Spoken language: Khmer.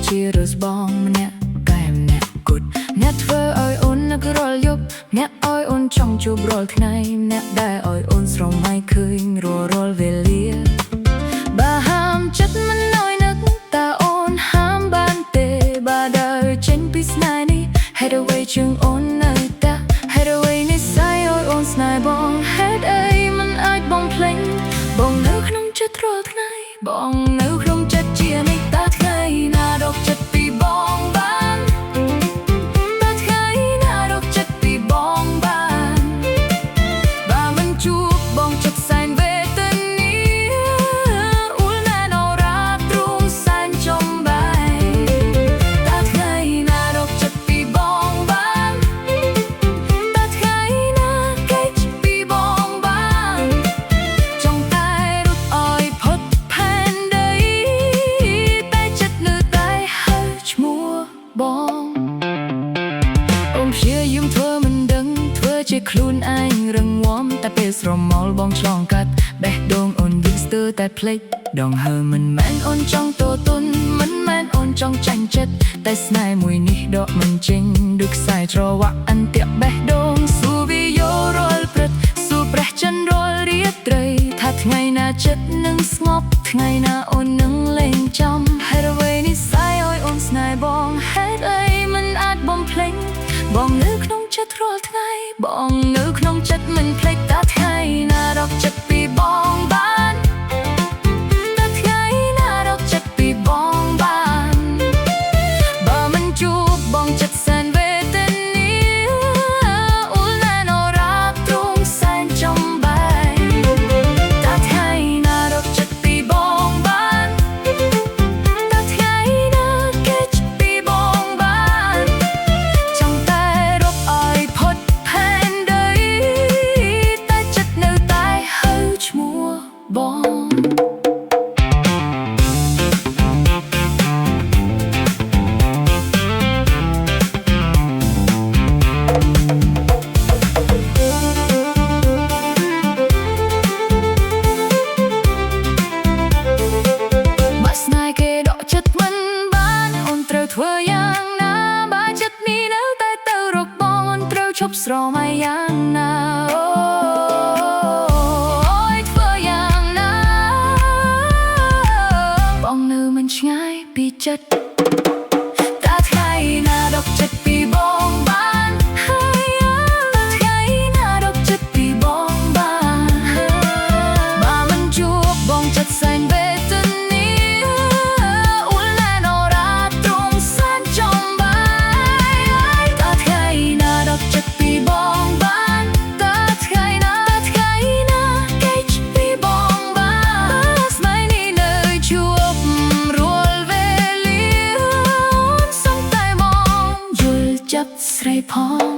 cheers បងម្នាក់កែម្នាក់គត់អ្នកធ្វើឲ្យអូននឹករាល់យប់អ្នកឲ្យអូនចង់ជួបរាល់ថ្ងៃអ្នកដែលឲ្យអូនស្រមៃឃើញរាល់វេលាបើហាមចិត្តមិនឲ្យនឹកតើអូនហាមបានទេបើដើរចេញពីស្នេហ៍នេះហេតុអ្វីជាងអូននៅតែហេតុអ្វីនិស្ស័យឲ្យអូនស្នេហ៍បងហេតុអីមិនអាចបងភ្លេចបងនៅក្នុងចិត្តរាល់ថ្ងៃបងនៅក្នុងចិត្តជានិច្ចតើថ្ងៃណារកចិត្តពីបងបានតើថ្ងៃណារកចិត្តពីបងបានបើមិនជួបបងចិត្តសែនវេទនាអ៊ូលណានរ៉ាទ្រូងសែនចំបាយតើថ្ងៃណារកចិត្តពីបងបានតើថ្ងៃណាគេចពីបងបានចង់តែរត់ឲ្យផុតផែនដីតែចិត្តនៅតែហៅឈ្មោះបងអូនព្យាយាមធ្វើមិនដឹងធ្វើជាខ្លួនឯងរឹងមាំតែពេលស្រមោលបងឆ្លងកាត់បេះដូងអូនវិញស្ទើរតែភ្លេចដងហើមិនមែនអូនចង់ទទុនមិនមែនអូនចង់ចាញ់ចិត្តតែស្នេហ៍មួយនេះដកមិនចេញដូចខ្សែច្រវាក់អន្ទាក់បេះដូងស៊ូវីយ៉ូរាល់ព្រឹកស៊ូព្រះចន្ទរាល់រាត្រីថាថ្ងៃណាចិត្តនឹងស្ងប់ថ្ងៃណាអូននឹងលេងចំហេតុអ្វីនិស្ស័យឲ្យអូនស្នេហ៍បងហេតុអីមិនអាចបំភ្លេចបងនៅក្នុងចិត្តរាល់ថ្ងៃបងនៅក្នុងចិត្តមិនភ្លេចតើថ្ងៃណារកចិត្តពីបងបានតើថ្ងៃណារកចិត្តពីបងបានបើមិនជួបបងចិត្តសែនវេទនាអ៊ូលណានរ៉ាទ្រូងសែនចំបាយតើថ្ងៃណារកចិត្តពីបងបានតើថ្ងៃណាគេចពីបងបានចង់តែរកឲ្យផុតផែនដីតែចិត្តនៅតែហៅឈ្មោះបងបើស្នេហ៍គេដកចិត្តមិនបានអូនត្រូវធ្វើយ៉ាងណាបើចិត្តនេះនៅតែទៅរកបងអូនត្រូវឈប់ស្រមៃយ៉ាងណាអូយធ្វើយ៉ាងណាបងនៅមិនឆ្ងាយពីចិត្តតើថ្ងៃណារកចិត្តពីបងបានហើយតើថ្ងៃណារកចិត្តពីបងបានបើមិនជួបបងចិត្តសែនវេទនាអ៊ូលណានរ៉ាទ្រូងសែនចំបាយតើថ្ងៃណារកចិត្តពីបងបានតើថ្ងៃណាគេចពីបងបានស្នេហ៍នេះនៅជួបរាល់វេលាអូនសុំតែមកយល់ចិត្តស្រីផង